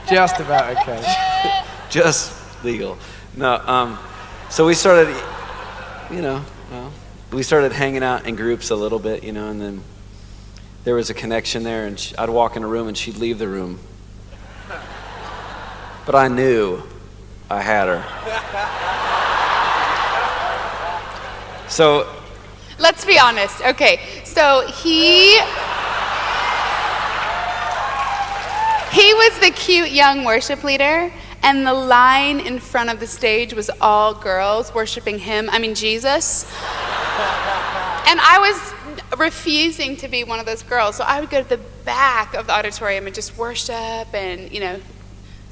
Just about okay. Just legal. No, so we started, we started hanging out in groups a little bit, and then there was a connection there, and I'd walk in a room and she'd leave the room. But I knew I had her. So let's be honest. Okay, so he was the cute young worship leader, and the line in front of the stage was all girls worshiping him, Jesus. And I was refusing to be one of those girls, so I would go to the back of the auditorium and just worship, and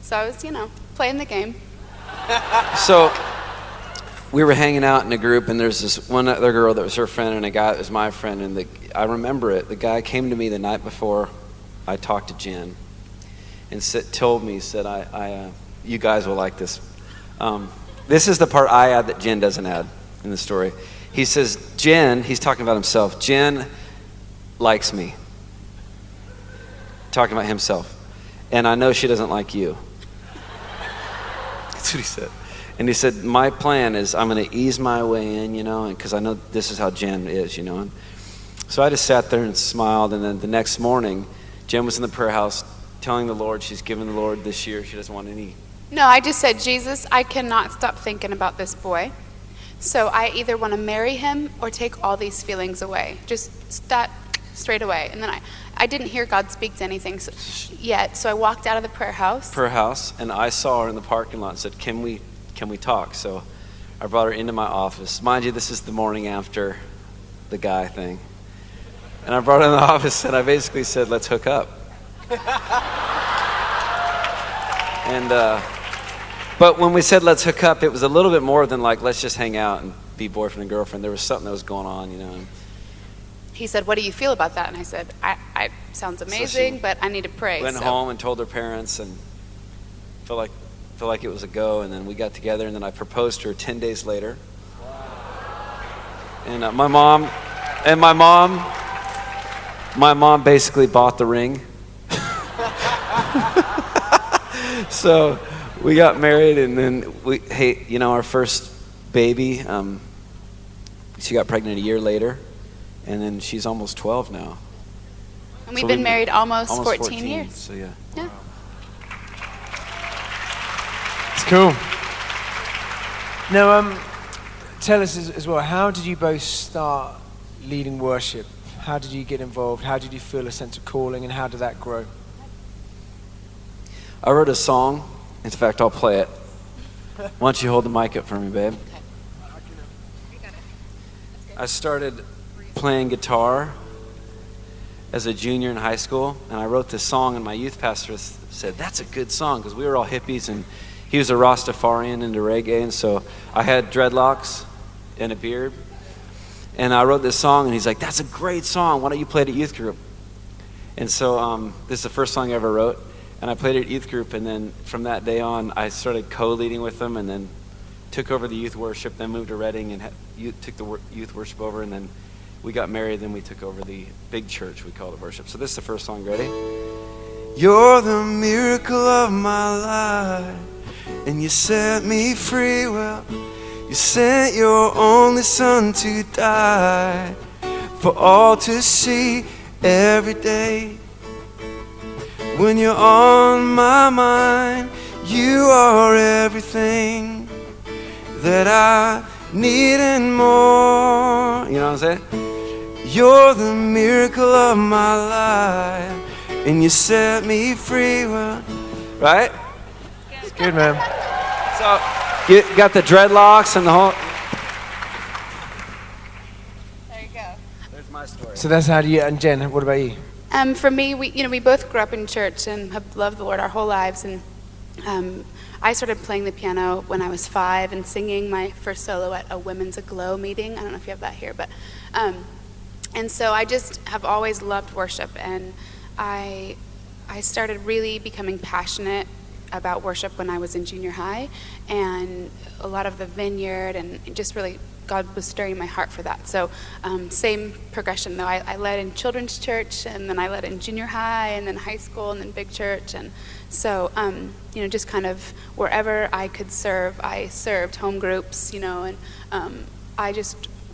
so I was playing the game. So we were hanging out in a group, and there's this one other girl that was her friend and a guy that was my friend, and I remember it. The guy came to me the night before I talked to Jenn and told me, you guys will like this. This is the part I add that Jenn doesn't add in the story. He says, he's talking about himself, Jenn likes me. Talking about himself. And I know she doesn't like you. That's what he said. And he said, my plan is I'm going to ease my way in, because I know this is how Jenn is, And so I just sat there and smiled, and then the next morning, Jenn was in the prayer house telling the Lord she's given the Lord this year. She doesn't want any. No, I just said, Jesus, I cannot stop thinking about this boy. So I either want to marry him or take all these feelings away. Just that straight away. And then I didn't hear God speak to anything yet, so I walked out of the prayer house. And I saw her in the parking lot and said, can we talk? So I brought her into my office. Mind you, this is the morning after the guy thing. And I brought her in the office and I basically said, let's hook up. And but when we said let's hook up, it was a little bit more than like let's just hang out and be boyfriend and girlfriend. There was something that was going on, He said, what do you feel about that? And I said, I sounds amazing, but I need to pray. Went home and told her parents and felt like it was a go, and then we got together, and then I proposed to her 10 days later. And my mom basically bought the ring. So we got married, and then our first baby, she got pregnant a year later, and then she's almost 12 now. And we've been married almost 14 years. So yeah. Yeah. It's cool. Now, tell us as well, how did you both start leading worship? How did you get involved? How did you feel a sense of calling, and how did that grow? I wrote a song. In fact, I'll play it. Why don't you hold the mic up for me, babe? I started playing guitar as a junior in high school, and I wrote this song, and my youth pastor said, that's a good song, because we were all hippies, and he was a Rastafarian into reggae, and so I had dreadlocks and a beard, and I wrote this song, and he's like, that's a great song, why don't you play it at youth group? And so this is the first song I ever wrote, and I played it at youth group, and then from that day on, I started co-leading with them, and then took over the youth worship, then moved to Reading, and took the youth worship over, and then we got married, then we took over the big church, we called it worship. So this is the first song, ready? You're the miracle of my life, and you set me free. Well, you sent your only son to die for all to see every day. When you're on my mind, you are everything that I need and more. You know what I'm saying? You're the miracle of my life, and you set me free. Well, right? It's good, man. So you got the dreadlocks and the whole. There you go. There's my story. So that's how you, and Jenn, what about you? For me, we both grew up in church and have loved the Lord our whole lives. And I started playing the piano when I was 5 and singing my first solo at a Women's Aglow meeting. I don't know if you have that here, but and so I just have always loved worship. And I started really becoming passionate about worship when I was in junior high, and a lot of the vineyard, and just really God was stirring my heart for that. So same progression though. I led in children's church, and then I led in junior high, and then high school, and then big church. And so, just kind of wherever I could serve, I served home groups, and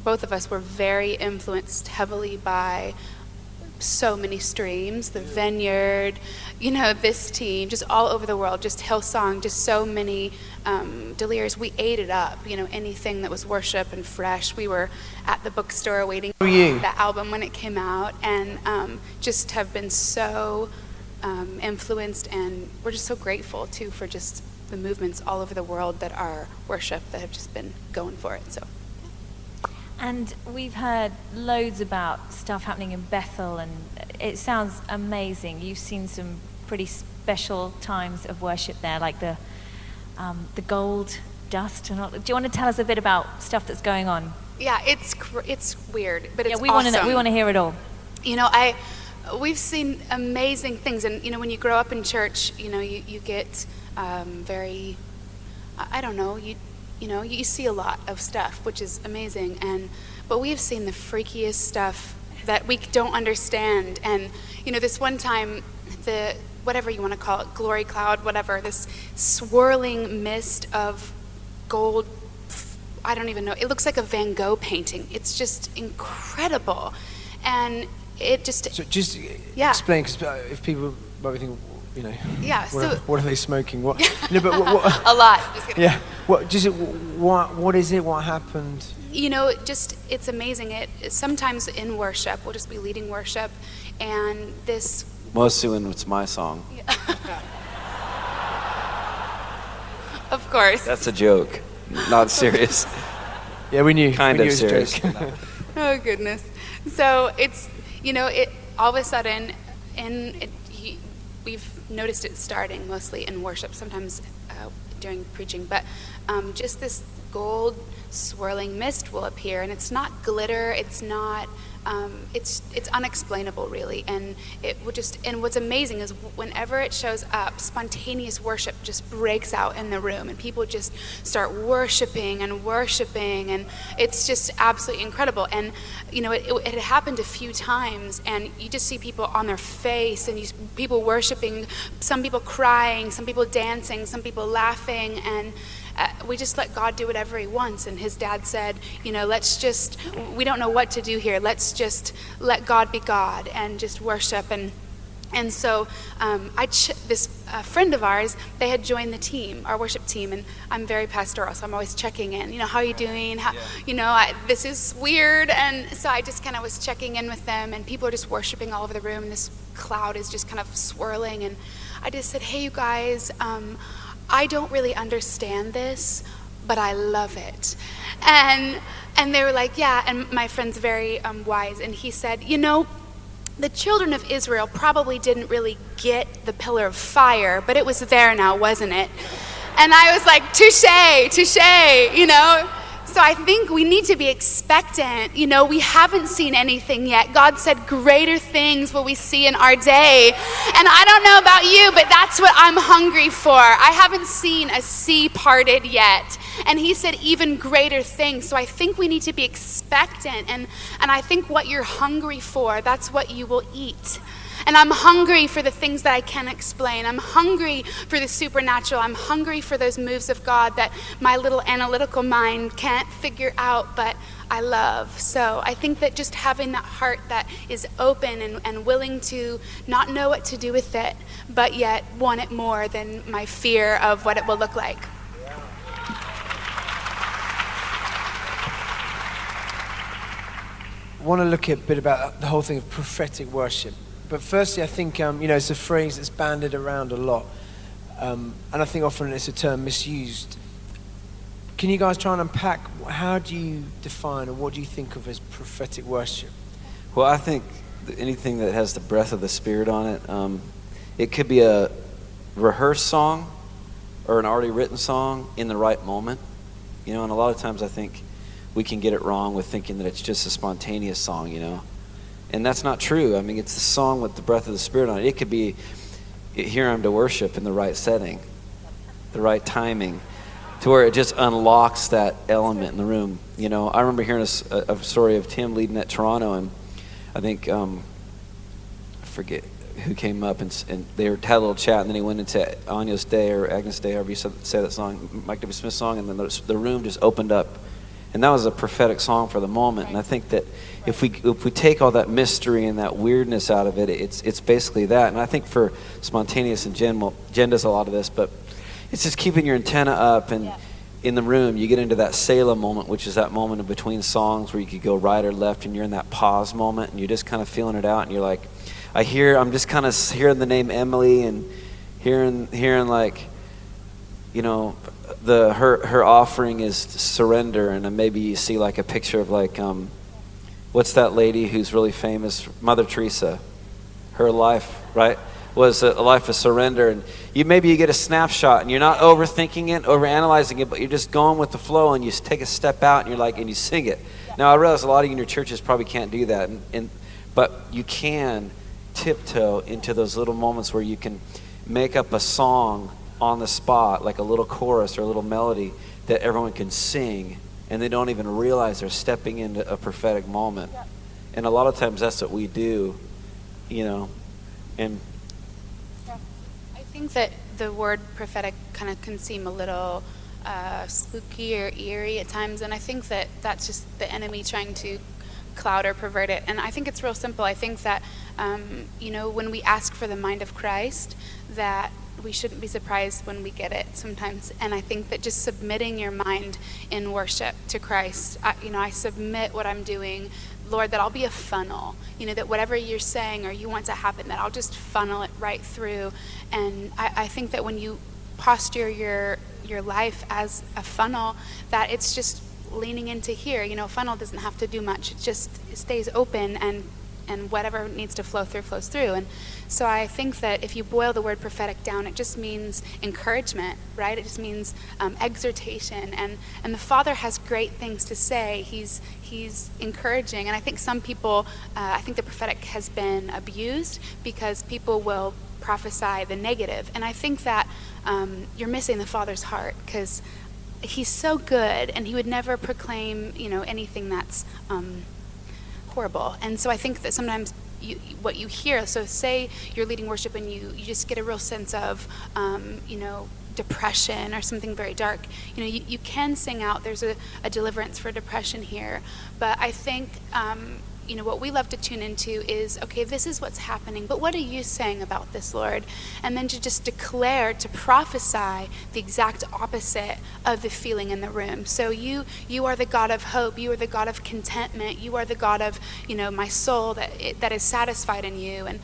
both of us were very influenced heavily by so many streams, the vineyard, this team, just all over the world, just Hillsong, just so many Delirious. We ate it up, anything that was worship and fresh. We were at the bookstore waiting for the album when it came out, and just have been so influenced, and we're just so grateful too for just the movements all over the world that are worship, that have just been going for it. So. And we've heard loads about stuff happening in Bethel, and it sounds amazing. You've seen some pretty special times of worship there, like the gold dust and all. Do you want to tell us a bit about stuff that's going on? Yeah, it's weird, but it's we awesome. We want to hear it all. We've seen amazing things, and when you grow up in church, you get very, I don't know, you see a lot of stuff, which is amazing, but we've seen the freakiest stuff that we don't understand. And this one time, the whatever you want to call it, glory cloud, whatever, this swirling mist of gold, I don't even know, it looks like a Van Gogh painting. It's just incredible. And it just... So just explain, because if people might be thinking, what are they smoking? What? But what a lot. Just kidding. Yeah. What is it? What happened? It's amazing. Sometimes in worship, we'll just be leading worship, and this. Mostly when it's my song. Of course. That's a joke, not serious. Yeah, we knew. Kind of serious. Oh goodness. So it's all of a sudden we've noticed it starting mostly in worship, sometimes during preaching, but just this gold swirling mist will appear, and it's not glitter, it's not, it's unexplainable really, and and what's amazing is whenever it shows up, spontaneous worship just breaks out in the room, and people just start worshiping, and it's just absolutely incredible. And it had happened a few times, and you just see people on their face, and people worshiping, some people crying, some people dancing, some people laughing, and we just let God do whatever he wants. And his dad said, we don't know what to do here. Let's just let God be God and just worship. And so this friend of ours, they had joined the team, our worship team, and I'm very pastoral, so I'm always checking in. How are you doing? This is weird. And so I just kind of was checking in with them, and people are just worshiping all over the room, and this cloud is just kind of swirling. And I just said, hey, you guys, I don't really understand this, but I love it. And they were like, yeah. And my friend's very wise, and he said, the children of Israel probably didn't really get the pillar of fire, but it was there now, wasn't it? And I was like, touche, So I think we need to be expectant. We haven't seen anything yet. God said greater things will we see in our day. And I don't know about you, but that's what I'm hungry for. I haven't seen a sea parted yet. And he said even greater things. So I think we need to be expectant. And I think what you're hungry for, that's what you will eat. And I'm hungry for the things that I can't explain. I'm hungry for the supernatural. I'm hungry for those moves of God that my little analytical mind can't figure out, but I love. So I think that just having that heart that is open and willing to not know what to do with it, but yet want it more than my fear of what it will look like. I want to look at a bit about the whole thing of prophetic worship. But firstly, I think, it's a phrase that's bandied around a lot. And I think often it's a term misused. Can you guys try and unpack, how do you define or what do you think of as prophetic worship? Well, I think anything that has the breath of the Spirit on it, it could be a rehearsed song or an already written song in the right moment. And a lot of times I think we can get it wrong with thinking that it's just a spontaneous song, And that's not true. I mean, it's the song with the breath of the Spirit on it. It could be, here I'm to worship in the right setting. the right timing, to where it just unlocks that element in the room. You know, I remember hearing a story of Tim leading at Toronto, and I think I forget who came up, and they had a little chat, and then he went into Agnes Day, however you say that song, Mike W. Smith song, and then the room just opened up. And that was a prophetic song for the moment. And I think that if we take all that mystery and that weirdness out of it, it's basically that. And I think for spontaneous, and Jen does a lot of this, but it's just keeping your antenna up, and in the room you get into that Selah moment, which is that moment in between songs where you could go right or left, and you're in that pause moment, and you're just kind of feeling it out, and you're like, I'm just kind of hearing the name Emily, and hearing like, you know, her offering is surrender, and then maybe you see like a picture of like what's that lady who's really famous, Mother Teresa, her life, right, was a life of surrender, and maybe you get a snapshot, and you're not overthinking it, overanalyzing it, but you're just going with the flow, and you take a step out, and you're like, and you sing it. Now I realize a lot of you in your churches probably can't do that, but you can tiptoe into those little moments where you can make up a song on the spot, like a little chorus or a little melody that everyone can sing, and they don't even realize they're stepping into a prophetic moment. Yep. And a lot of times that's what we do, you know. And I think that the word prophetic kind of can seem a little spooky or eerie at times, and I think that that's just the enemy trying to cloud or pervert it. And I think it's real simple. I think that you know, when we ask for the mind of Christ, that we shouldn't be surprised when we get it sometimes. And I think that just submitting your mind in worship to Christ, I submit what I'm doing, Lord, that I'll be a funnel, you know, that whatever you're saying or you want to happen, that I'll just funnel it right through. And I think that when you posture your life as a funnel, that it's just leaning into here. You know, a funnel doesn't have to do much. It stays open, and whatever needs to flow through flows through. And so I think that if you boil the word prophetic down, it just means encouragement, right? It just means exhortation, and the Father has great things to say. He's encouraging, and I think some people, I think the prophetic has been abused because people will prophesy the negative, and I think that you're missing the Father's heart, because He's so good, and He would never proclaim, you know, anything that's horrible. And so I think that sometimes what you hear, so say you're leading worship and you just get a real sense of depression or something very dark, you can sing out, there's a deliverance for depression here. But I think what we love to tune into is, okay, this is what's happening, but what are you saying about this, Lord? And then to just declare, to prophesy the exact opposite of the feeling in the room. So you are the God of hope. You are the God of contentment. You are the God of, my soul that is satisfied in you. And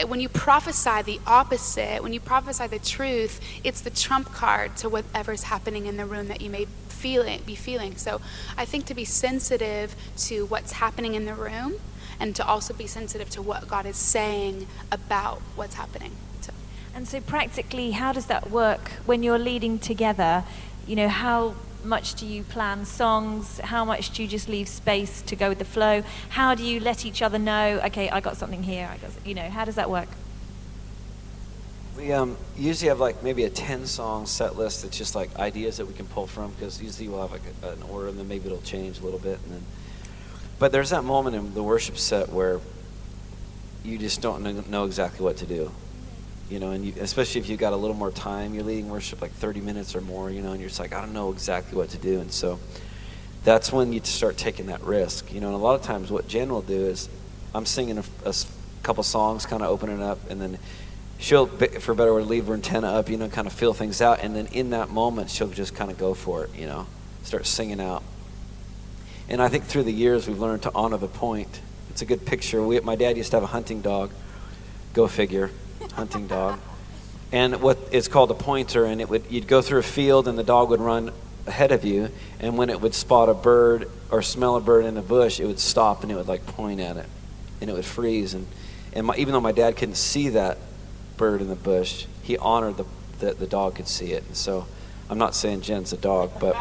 when you prophesy the opposite, when you prophesy the truth, it's the trump card to whatever's happening in the room that you may be feeling. So I think to be sensitive to what's happening in the room, and to also be sensitive to what God is saying about what's happening. And so practically, how does that work when you're leading together? How much do you plan songs? How much do you just leave space to go with the flow? How do you let each other know, okay, I got something here, how does that work? We usually have like maybe a 10-song set list that's just like ideas that we can pull from, because usually we'll have like an order, and then maybe it'll change a little bit. But there's that moment in the worship set where you just don't know exactly what to do, and especially if you've got a little more time, you're leading worship like 30 minutes or more, and you're just like, I don't know exactly what to do. And so that's when you start taking that risk, and a lot of times what Jen will do is, I'm singing a couple songs, kind of opening up, and then she'll, for a better word, leave her antenna up, kind of feel things out. And then in that moment, she'll just kind of go for it, start singing out. And I think through the years, we've learned to honor the point. It's a good picture. My dad used to have a hunting dog. Go figure, hunting dog. And it's called a pointer. And you'd go through a field, and the dog would run ahead of you. And when it would spot a bird or smell a bird in a bush, it would stop, and it would like point at it. And it would freeze. And even though my dad couldn't see that bird in the bush, he honored the dog could see it. And so I'm not saying Jen's a dog, but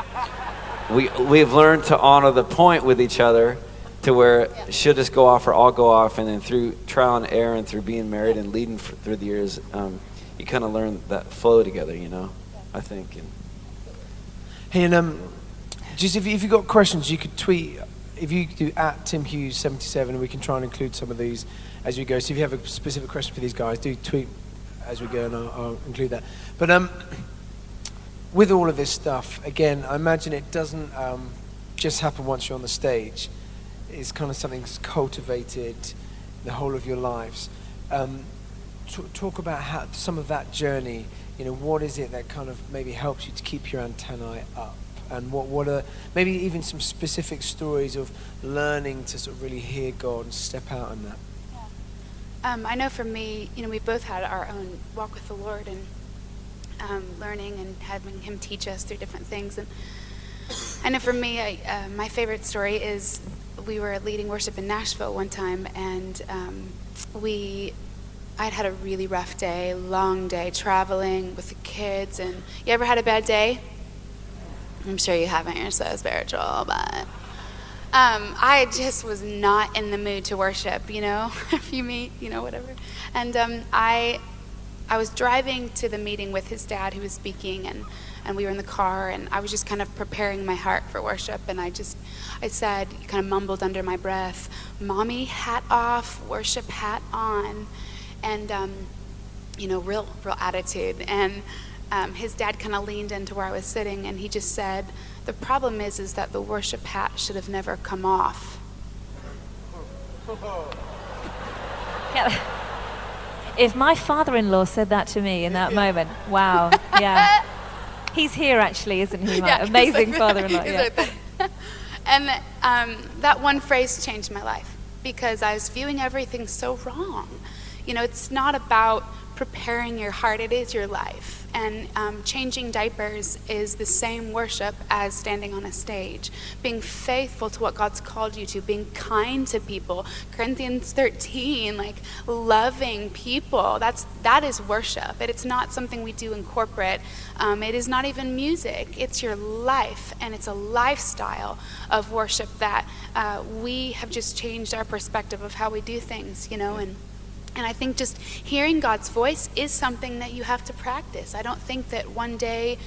we've learned to honor the point with each other, to where she'll just go off or I'll go off, and then through trial and error and through being married and leading through the years, you kind of learn that flow together, I think. And Hey, and just if you've got questions, you could tweet. If you do @TimHughes77, we can try and include some of these as we go. So if you have a specific question for these guys, do tweet as we go, and I'll include that. But with all of this stuff, again, I imagine it doesn't just happen once you're on the stage. It's kind of something that's cultivated the whole of your lives. Talk about how some of that journey. What is it that kind of maybe helps you to keep your antennae up? And what are maybe even some specific stories of learning to sort of really hear God and step out in that? I know for me, we both had our own walk with the Lord and learning and having Him teach us through different things. And I know for me, my favorite story is we were leading worship in Nashville one time, and I'd had a really rough day, long day, traveling with the kids. And you ever had a bad day? I'm sure you haven't. You're so spiritual, but I just was not in the mood to worship, if you meet, whatever. And I was driving to the meeting with his dad who was speaking, and we were in the car, and I was just kind of preparing my heart for worship, and I said, kind of mumbled under my breath, "Mommy, hat off, worship hat on," and real attitude. And his dad kind of leaned into where I was sitting, and he just said, "The problem is that the worship hat should have never come off." Yeah. If my father-in-law said that to me in that moment, wow, yeah. He's here actually, isn't he? My amazing father-in-law. Yeah. And that one phrase changed my life because I was viewing everything so wrong. It's not about preparing your heart, it is your life. And changing diapers is the same worship as standing on a stage. Being faithful to what God's called you to, being kind to people. Corinthians 13, loving people. That is worship. It's not something we do in corporate. It is not even music. It's your life, and it's a lifestyle of worship that we have just changed our perspective of how we do things, And I think just hearing God's voice is something that you have to practice. I don't think that one day,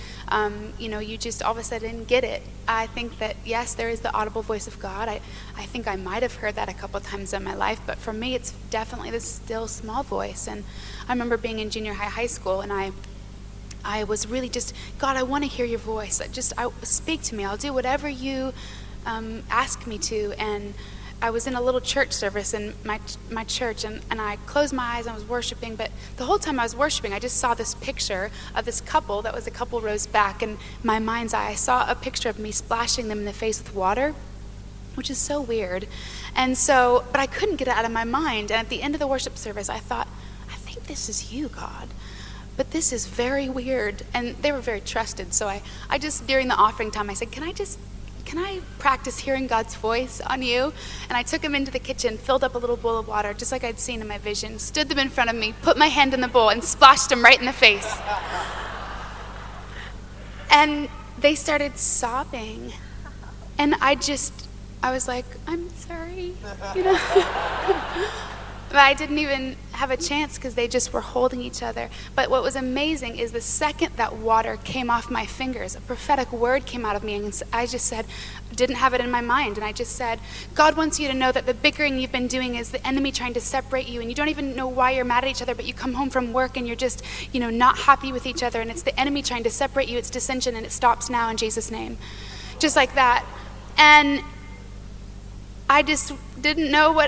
you just all of a sudden get it. I think that, yes, there is the audible voice of God. I think I might have heard that a couple times in my life, but for me, it's definitely this still small voice. And I remember being in junior high school, and I was really just, God, I want to hear your voice. Speak to me. I'll do whatever you ask me to. And I was in a little church service in my church, and I closed my eyes and I was worshiping, but the whole time I was worshiping, I just saw this picture of this couple that was a couple rows back, and my mind's eye, I saw a picture of me splashing them in the face with water, which is so weird. And so, but I couldn't get it out of my mind, and at the end of the worship service, I thought, I think this is you, God. But this is very weird. And they were very trusted, so I just, during the offering time, I said, Can I practice hearing God's voice on you? And I took them into the kitchen, filled up a little bowl of water, just like I'd seen in my vision, stood them in front of me, put my hand in the bowl, and splashed them right in the face. And they started sobbing. And I was like, I'm sorry, But I didn't even have a chance because they just were holding each other. But what was amazing is the second that water came off my fingers, a prophetic word came out of me, and I just said, didn't have it in my mind, and I just said, God wants you to know that the bickering you've been doing is the enemy trying to separate you, and you don't even know why you're mad at each other, but you come home from work and you're just, not happy with each other, and it's the enemy trying to separate you, it's dissension, and it stops now in Jesus' name. Just like that. And I just didn't know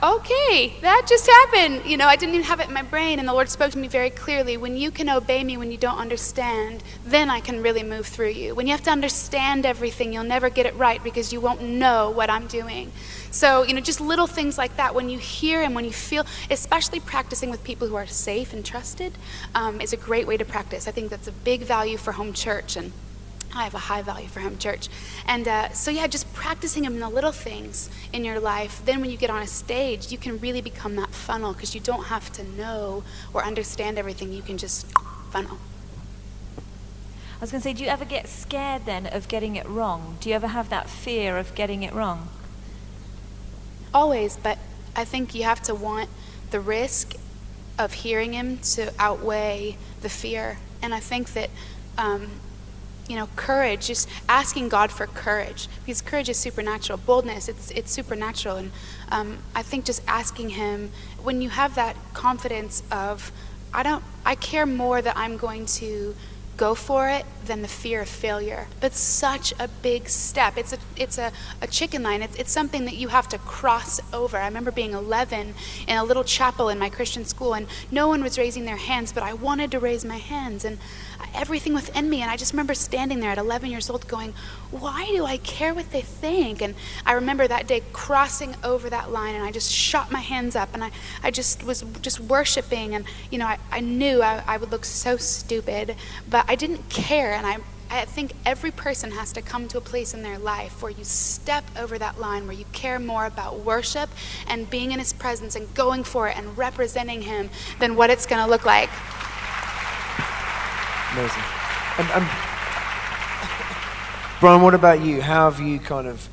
okay, that just happened. I didn't even have it in my brain, and the Lord spoke to me very clearly. When you can obey me when you don't understand, then I can really move through you. When you have to understand everything, you'll never get it right because you won't know what I'm doing. So, just little things like that, when you hear and when you feel, especially practicing with people who are safe and trusted, is a great way to practice. I think that's a big value for home church, and I have a high value for home church. And just practicing them in the little things in your life. Then when you get on a stage, you can really become that funnel because you don't have to know or understand everything. You can just funnel. I was going to say, do you ever get scared then of getting it wrong? Do you ever have that fear of getting it wrong? Always, but I think you have to want the risk of hearing him to outweigh the fear. And I think that courage, just asking God for courage, because courage is supernatural. Boldness, it's supernatural. And I think just asking him, when you have that confidence of, I care more that I'm going to go for it than the fear of failure. That's such a big step. It's a chicken line. It's something that you have to cross over. I remember being 11 in a little chapel in my Christian school, and no one was raising their hands, but I wanted to raise my hands, and everything within me. And I just remember standing there at 11 years old going, why do I care what they think? And I remember that day crossing over that line, and I just shot my hands up, and I just was just worshiping. And I knew I would look so stupid, but I didn't care. And I think every person has to come to a place in their life where you step over that line, where you care more about worship and being in his presence and going for it and representing him than what it's going to look like. Amazing. Brian, what about you? How have you kind of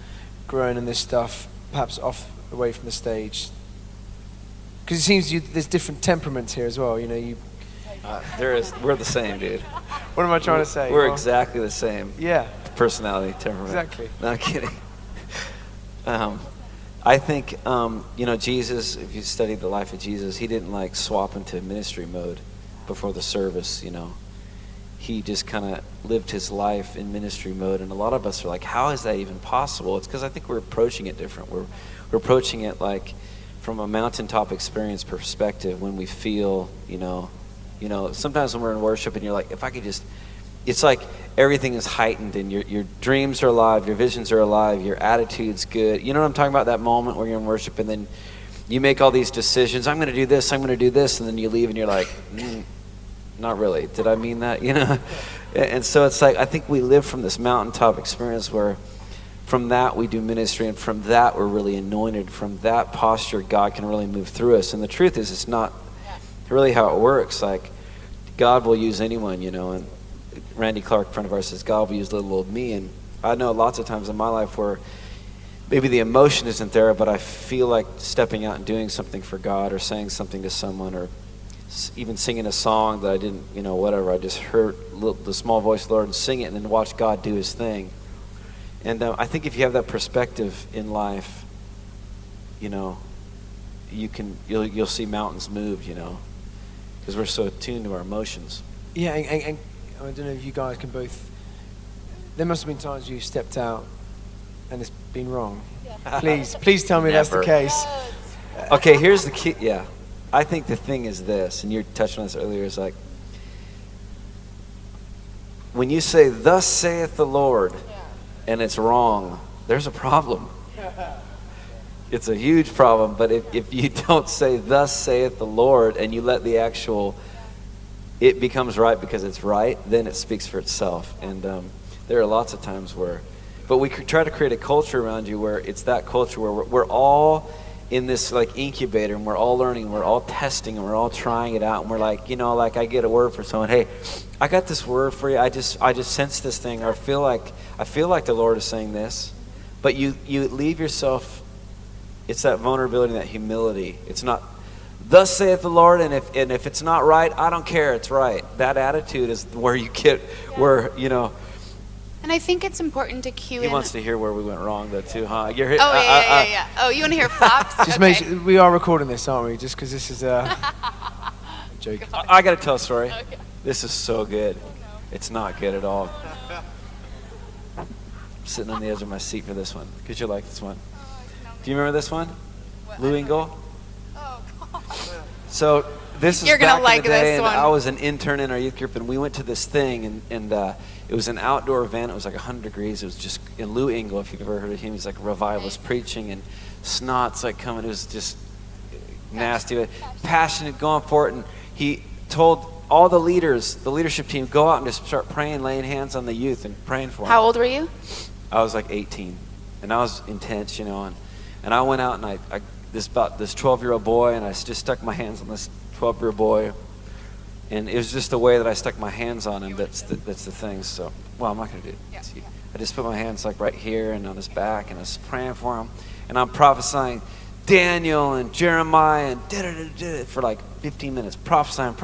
grown in this stuff, perhaps away from the stage? Because it seems there's different temperaments here as well. We're the same, dude. What am I trying to say? We're exactly the same. Yeah. Personality, temperament. Exactly. No, I'm kidding. I think, Jesus, if you study the life of Jesus, he didn't swap into ministry mode before the service, He just kind of lived his life in ministry mode. And a lot of us are like, how is that even possible? It's because I think we're approaching it different. We're approaching it from a mountaintop experience perspective, when we feel, sometimes when we're in worship and you're like, if I could just, it's like everything is heightened and your dreams are alive, your visions are alive, your attitude's good. You know what I'm talking about? That moment where you're in worship and then you make all these decisions. I'm going to do this, I'm going to do this. And then you leave and you're like, not really. Did I mean that? And so it's I think we live from this mountaintop experience where from that we do ministry, and from that we're really anointed. From that posture, God can really move through us. And the truth is, it's not really how it works. God will use anyone, and Randy Clark, a friend of ours, says, God will use little old me. And I know lots of times in my life where maybe the emotion isn't there, but I feel like stepping out and doing something for God, or saying something to someone, or even singing a song that I didn't, whatever. I just heard the small voice of the Lord and sing it, and then watch God do his thing. And I think if you have that perspective in life, you'll see mountains move, because we're so attuned to our emotions. Yeah, and I don't know if you guys can both. There must have been times you stepped out and it's been wrong. Yeah. Please tell me that's the case. Okay, here's the key. Yeah. I think the thing is this, and you touched on this earlier, is when you say, thus saith the Lord, and it's wrong, there's a problem. It's a huge problem. But if you don't say, thus saith the Lord, and you let it becomes right because it's right, then it speaks for itself. And there are lots of times but we try to create a culture around you where it's that culture where we're all in this incubator, and we're all learning, and we're all testing, and we're all trying it out, and we're I get a word for someone, hey, I got this word for you, I just sense this thing, or I feel like the Lord is saying this. But you leave yourself, it's that vulnerability, that humility. It's not, thus saith the Lord, and if it's not right, I don't care, it's right. That attitude is where you get where And I think it's important to cue in. He wants to hear where we went wrong, though, too, huh? You're yeah. Oh, you want to hear flops? Just make sure, we are recording this, aren't we? Just because this is a joke. I got to tell a story. Okay. This is so good. Oh, no. It's not good at all. I'm sitting on the edge of my seat for this one, because you like this one. Do you remember this one? What? Lou Engle? Oh, God. So this is You're gonna back like in the day, this and one. I was an intern in our youth group, and we went to this thing, and it was an outdoor event. It was 100 degrees. It was just, and Lou Engle, if you've ever heard of him, he's a revivalist preaching, and snot's coming. It was just nasty, but passionate, going for it. And he told all the leaders, the leadership team, go out and just start praying, laying hands on the youth and praying for them. How old were you? I was 18, and I was intense, and I went out, and I this 12-year-old boy, and I just stuck my hands on this 12-year-old boy. And it was just the way that I stuck my hands on him that's the thing. So, well, I'm not going to do it. Yeah. I just put my hands right here and on his back, and I was praying for him. And I'm prophesying Daniel and Jeremiah and for 15 minutes, prophesying.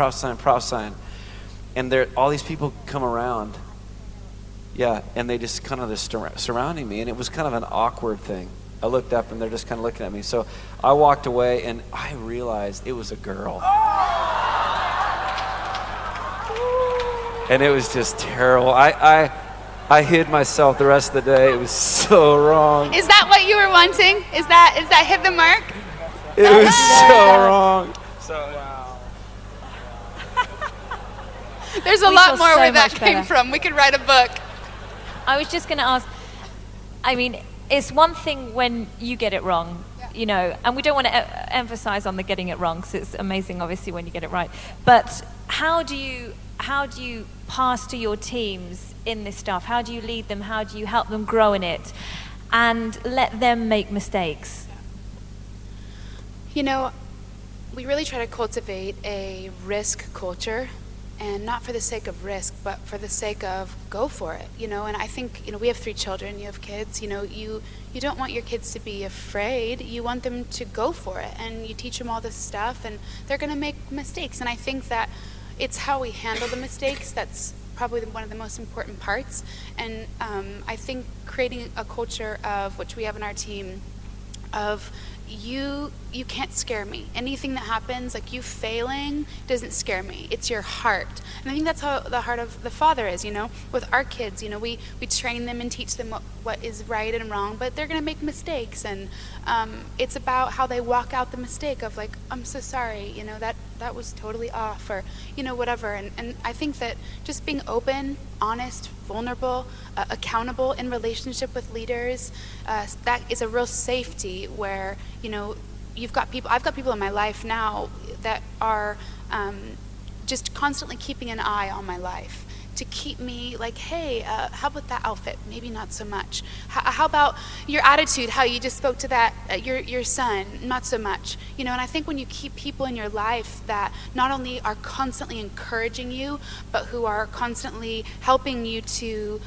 and there all these people come around. Yeah, and they just kind of just surrounding me, and it was kind of an awkward thing. I looked up, and they're just kind of looking at me. So I walked away, and I realized it was a girl. And it was just terrible. I hid myself the rest of the day. It was so wrong. Is that what you were wanting? Is that hit the mark? It was so wrong. So Wow. There's a We lot feel more so where that much came better. from. We could write a book. I was just going to ask, I mean, it's one thing when you get it wrong, you know, and we don't want to emphasize on the getting it wrong, because it's amazing, obviously, when you get it right. But how do you pastor your teams in this stuff? How do you lead them? How do you help them grow in it and let them make mistakes? You know, we really try to cultivate a risk culture, and not for the sake of risk, but for the sake of go for it, you know. And I think, you know, we have 3 children, you have kids, you know, you don't want your kids to be afraid. You want them to go for it, and you teach them all this stuff, and they're going to make mistakes. And I think that it's how we handle the mistakes that's probably one of the most important parts. And I think creating a culture of, which we have in our team, of you can't scare me. Anything that happens, like you failing, doesn't scare me. It's your heart. And I think that's how the heart of the Father is, you know. With our kids, you know, we train them and teach them what is right and wrong, but they're going to make mistakes. And it's about how they walk out the mistake of like, I'm so sorry, you know, that was totally off, or, you know, whatever. And I think that just being open, honest, vulnerable, accountable in relationship with leaders, that is a real safety where, you know, I've got people in my life now that are just constantly keeping an eye on my life to keep me like, hey, how about that outfit? Maybe not so much. How about your attitude? How you just spoke to that your son? Not so much. You know, and I think when you keep people in your life that not only are constantly encouraging you, but who are constantly helping you to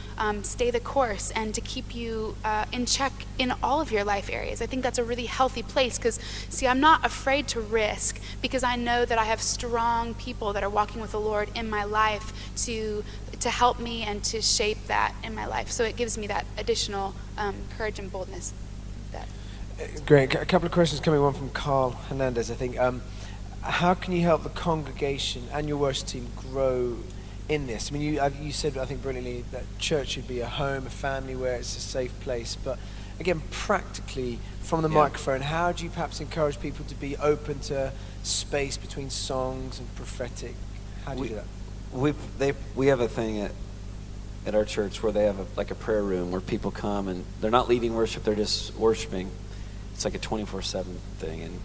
stay the course and to keep you in check in all of your life areas, I think that's a really healthy place. Because, see, I'm not afraid to risk, because I know that I have strong people that are walking with the Lord in my life to help me and to shape that in my life. So it gives me that additional courage and boldness. Great. A couple of questions coming. One from Carl Hernandez, I think. How can you help the congregation and your worship team grow in this? I mean, you said, I think brilliantly, that church should be a home, a family where it's a safe place. But again, practically, from the microphone, how do you perhaps encourage people to be open to space between songs and prophetic? How do you do that? We have a thing at our church where they have a prayer room where people come, and they're not leading worship, they're just worshiping. It's like a 24/7 thing, and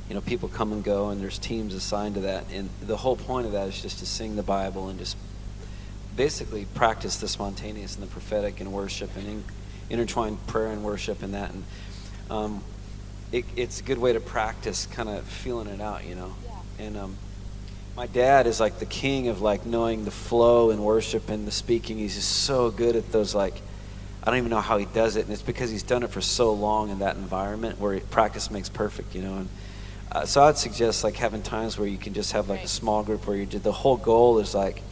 you know, people come and go, and there's teams assigned to that, and the whole point of that is just to sing the Bible and just basically practice the spontaneous and the prophetic and worship, and intertwine prayer and worship and that. And it's a good way to practice kind of feeling it out, you know. And my dad is like the king of like knowing the flow in worship and the speaking. He's just so good at those, like, I don't even know how he does it, and it's because he's done it for so long in that environment where practice makes perfect, you know. And so I'd suggest like having times where you can just have like a small group where the whole goal is like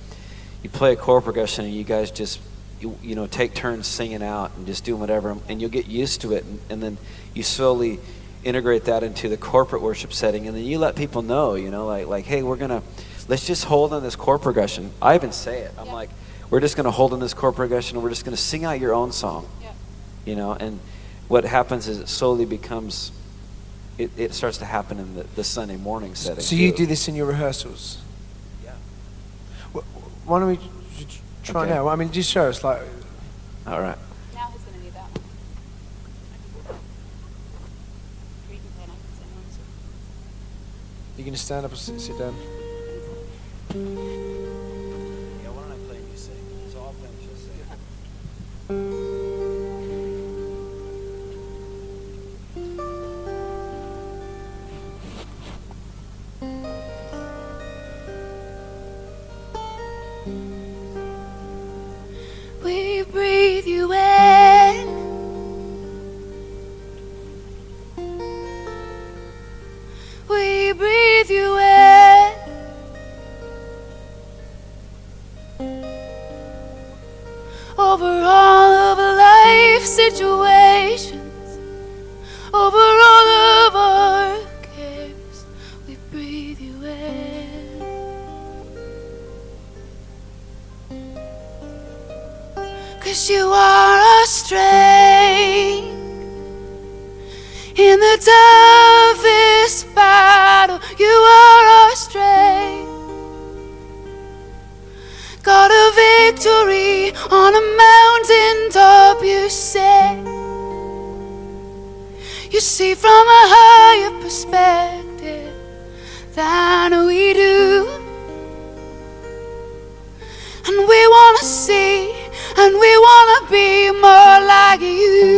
you play a chord progression and you guys just you know, take turns singing out and just doing whatever, and you'll get used to it, and then you slowly integrate that into the corporate worship setting, and then you let people know, you know, like hey, let's just hold on this chord progression. I even say it. I'm like, we're just gonna hold on this chord progression, and we're just gonna sing out your own song. You know, and what happens is it slowly becomes, it starts to happen in the Sunday morning setting. So you do this in your rehearsals? Yeah. Why don't we try now? I mean, just show us, like. All right. Now who's going to need that one? Or you can play and I can sing one. You gonna stand up or sit down? Yeah, why don't I play and you sing? So I'll play and she'll sing. We breathe you in. We breathe you in. nations, over all of our cares, we breathe you in. 'Cause you are our strength in the toughest battle. You are our strength, God of victory on a mountain top. You see from a higher perspective than we do, and we want to see and we want to be more like you.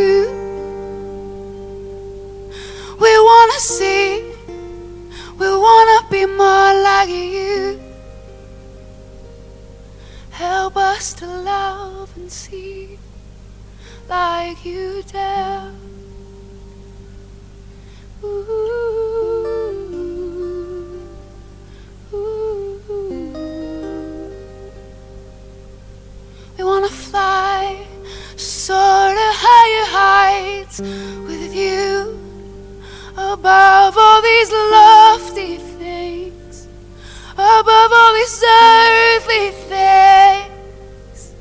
We want to see, we want to be more like you. Help us to love and see like you do. Ooh, ooh. We want to fly, soar to higher heights with you, above all these lofty things, above all these earthly things.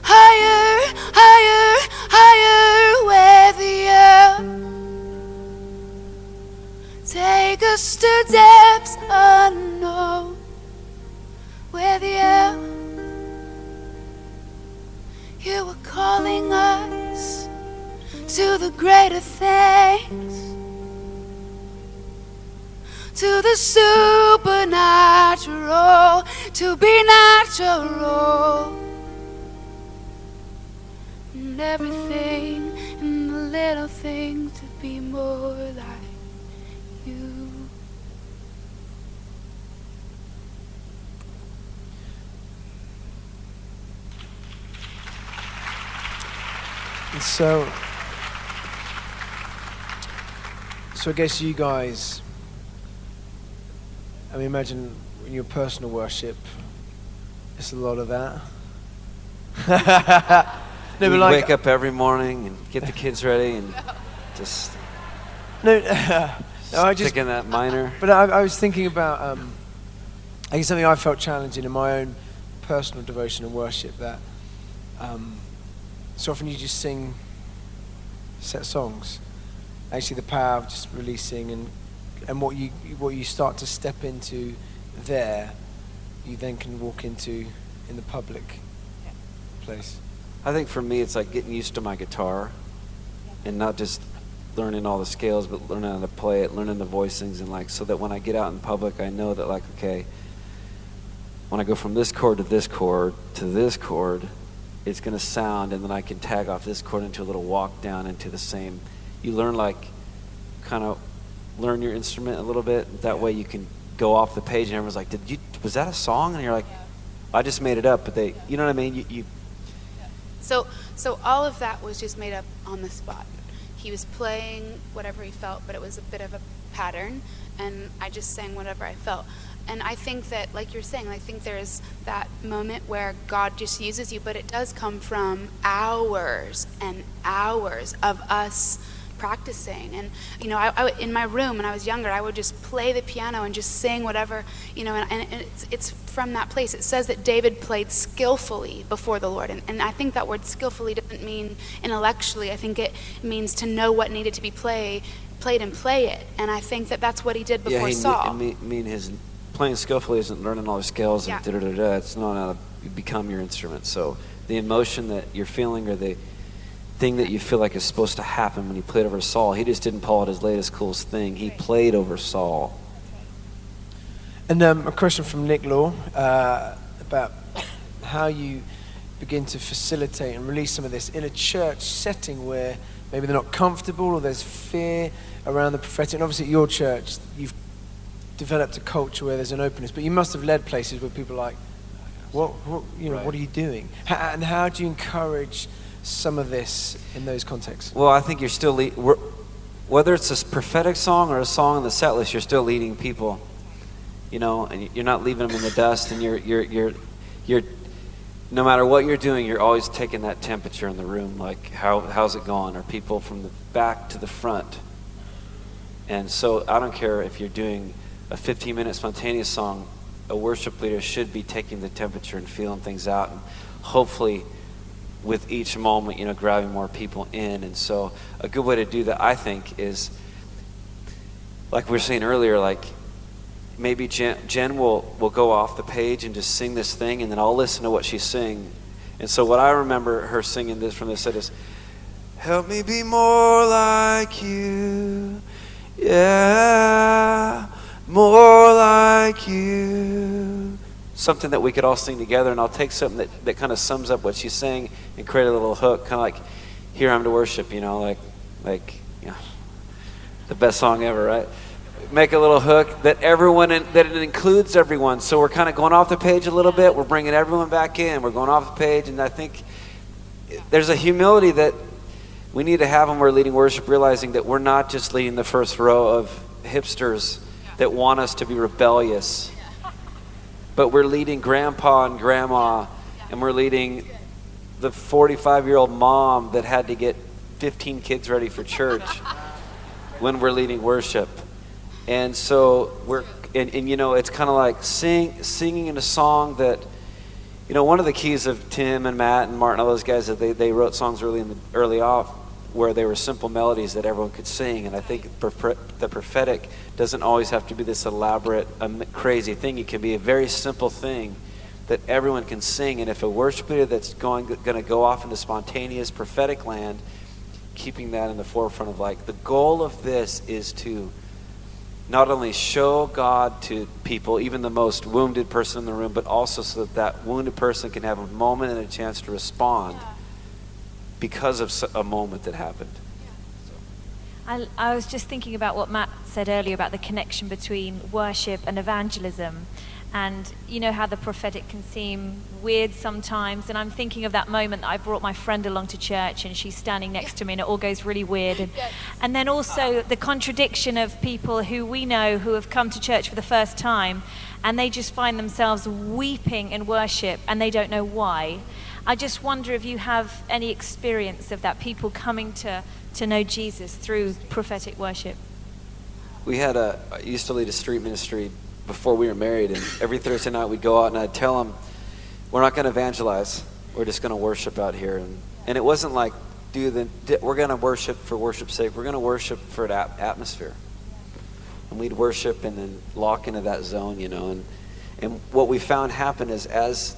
Higher, higher, higher with you. Take us to depths unknown with you. You are calling us to the greater things, to the supernatural, to be natural, and everything in the little things to be more like you. And so I guess you guys, I mean, imagine in your personal worship, it's a lot of that. No, We but like, wake up every morning and get the kids ready and just no, I just, stick in that minor. but I was thinking about, I guess something I felt challenging in my own personal devotion and worship, that so often you just sing set songs. Actually, the power of just releasing and what you start to step into there, you then can walk into in the public place. I think for me, it's like getting used to my guitar and not just learning all the scales, but learning how to play it, learning the voicings, and like so that when I get out in public, I know that like, okay, when I go from this chord to this chord to this chord, it's going to sound, and then I can tag off this chord into a little walk down into the same. You learn like, kind of learn your instrument a little bit. That way you can go off the page and everyone's like, was that a song? And you're like, I just made it up, but they, you know what I mean? You So all of that was just made up on the spot. He was playing whatever he felt, but it was a bit of a pattern, and I just sang whatever I felt. And I think that, like you're saying, I think there's that moment where God just uses you, but it does come from hours and hours of us practicing. And you know, I in my room when I was younger, I would just play the piano and just sing whatever, you know, and it's from that place. It says that David played skillfully before the Lord, and I think that word skillfully doesn't mean intellectually. I think it means to know what needed to be played and play it. And I think that that's what he did before Saul. mean his playing skillfully isn't learning all the scales and da-da-da-da. It's not how to become your instrument. So the emotion that you're feeling or the thing that you feel like is supposed to happen when he played over Saul, he just didn't pull out his latest coolest thing. He played over Saul. And a question from Nick Law about how you begin to facilitate and release some of this in a church setting where maybe they're not comfortable or there's fear around the prophetic. And obviously at your church, you've developed a culture where there's an openness, but you must have led places where people are like, what are you doing? And how do you encourage some of this in those contexts? Well, I think you're still whether it's a prophetic song or a song in the set list, you're still leading people, you know, and you're not leaving them in the dust, and you're no matter what you're doing, you're always taking that temperature in the room, like how's it going? Are people from the back to the front? And so I don't care if you're doing a 15-minute spontaneous song, a worship leader should be taking the temperature and feeling things out, and hopefully with each moment, grabbing more people in. And so a good way to do that, I think, is like we were saying earlier, like maybe Jen will go off the page and just sing this thing, and then I'll listen to what she's singing. And so what I remember her singing this from this set is, help me be more like you, yeah, more like you. Something that we could all sing together, and I'll take something that kind of sums up what she's saying and create a little hook, kind of like, here I'm to worship, like the best song ever, right? Make a little hook that that it includes everyone. So we're kind of going off the page a little bit. We're bringing everyone back in. We're going off the page, and I think there's a humility that we need to have when we're leading worship, realizing that we're not just leading the first row of hipsters that want us to be rebellious, but we're leading grandpa and grandma, and we're leading the 45-year-old mom that had to get 15 kids ready for church when we're leading worship. And so it's kind of like singing in a song that, one of the keys of Tim and Matt and Martin, all those guys, that they wrote songs early off where they were simple melodies that everyone could sing. And I think the prophetic doesn't always have to be this elaborate, crazy thing. It can be a very simple thing that everyone can sing. And if a worship leader that's going to go off into spontaneous prophetic land, keeping that in the forefront of like, the goal of this is to not only show God to people, even the most wounded person in the room, but also so that wounded person can have a moment and a chance to respond because of a moment that happened. I was just thinking about what Matt said earlier about the connection between worship and evangelism. And you know how the prophetic can seem weird sometimes. And I'm thinking of that moment that I brought my friend along to church and she's standing next to me and it all goes really weird. And then also the contradiction of people who we know who have come to church for the first time and they just find themselves weeping in worship and they don't know why. I just wonder if you have any experience of that, people coming to know Jesus through prophetic worship. I used to lead a street ministry before we were married, and every Thursday night we'd go out and I'd tell them, we're not going to evangelize, we're just going to worship out here. And it wasn't like, we're going to worship for worship's sake, we're going to worship for an atmosphere. And we'd worship and then lock into that zone, and what we found happen is as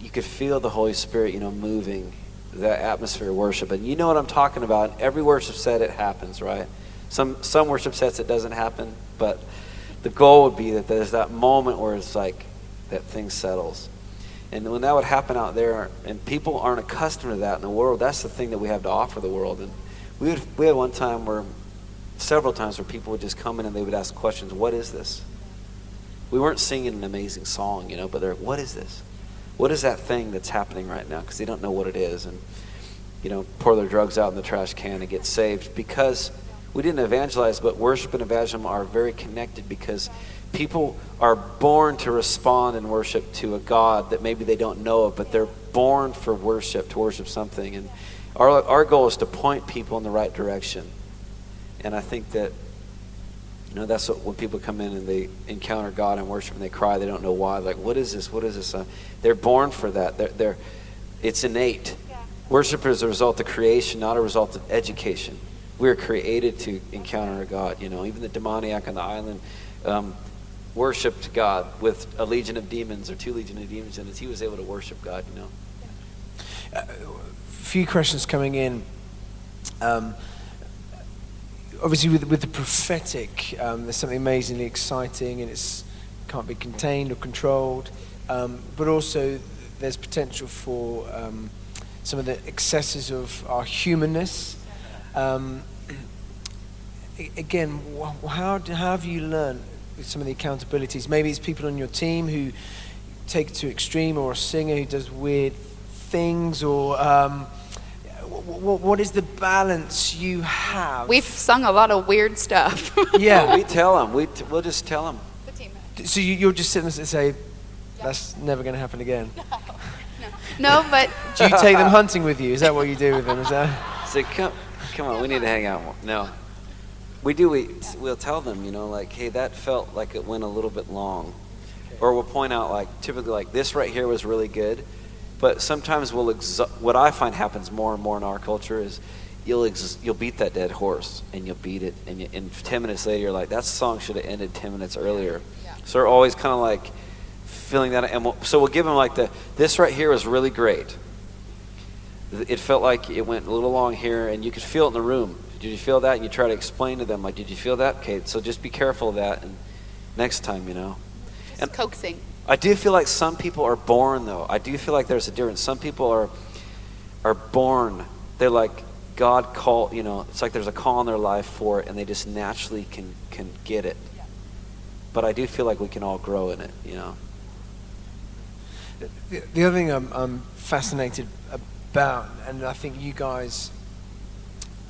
you could feel the Holy Spirit, moving the atmosphere of worship. And you know what I'm talking about. Every worship set, it happens, right? Some worship sets, it doesn't happen, but the goal would be that there's that moment where it's like that thing settles. And when that would happen out there, and people aren't accustomed to that in the world, that's the thing that we have to offer the world. And we had several times where people would just come in and they would ask questions, what is this? We weren't singing an amazing song, but they're, what is this? What is that thing that's happening right now? Because they don't know what it is. And, pour their drugs out in the trash can and get saved. Because we didn't evangelize, but worship and evangelism are very connected because people are born to respond in worship to a God that maybe they don't know of, but they're born for worship, to worship something. And our goal is to point people in the right direction. And I think that, that's what when people come in and they encounter God and worship and they cry, they don't know why. Like, what is this? What is this? They're born for that. It's innate. Yeah. Worship is a result of creation, not a result of education. We are created to encounter a God. Even the demoniac on the island worshipped God with a legion of demons or 2 legions of demons in it. He was able to worship God. A few questions coming in. Obviously, with the prophetic, there's something amazingly exciting, and it can't be contained or controlled. But also, there's potential for some of the excesses of our humanness. Again, how have you learned with some of the accountabilities? Maybe it's people on your team who take it to extreme, or a singer who does weird things, or what is the balance you have? We've sung a lot of weird stuff. Yeah. We tell them. We'll just tell them. The team. So you'll just sit and say, that's never going to happen again. No, but Do you take them hunting with you? Is that what you do with them? Is that? Say, come on, we need to hang out more. No. We'll tell them, like, hey, that felt like it went a little bit long. Or we'll point out, like, typically, like, this right here was really good. But sometimes what I find happens more and more in our culture is you'll beat that dead horse, and you'll beat it, and 10 minutes later, you're like, that song should have ended 10 minutes earlier. Yeah. So we're always kind of like feeling that. And so we'll give them like this right here was really great. It felt like it went a little long here, and you could feel it in the room. Did you feel that? And you try to explain to them, like, did you feel that? Okay, so just be careful of that, and next time, Just and coaxing. I do feel like some people are born, though. I do feel like there's a difference. Some people are born. They're like, God call, it's like there's a call in their life for it, and they just naturally can get it. Yeah. But I do feel like we can all grow in it, The other thing I'm fascinated about, and I think you guys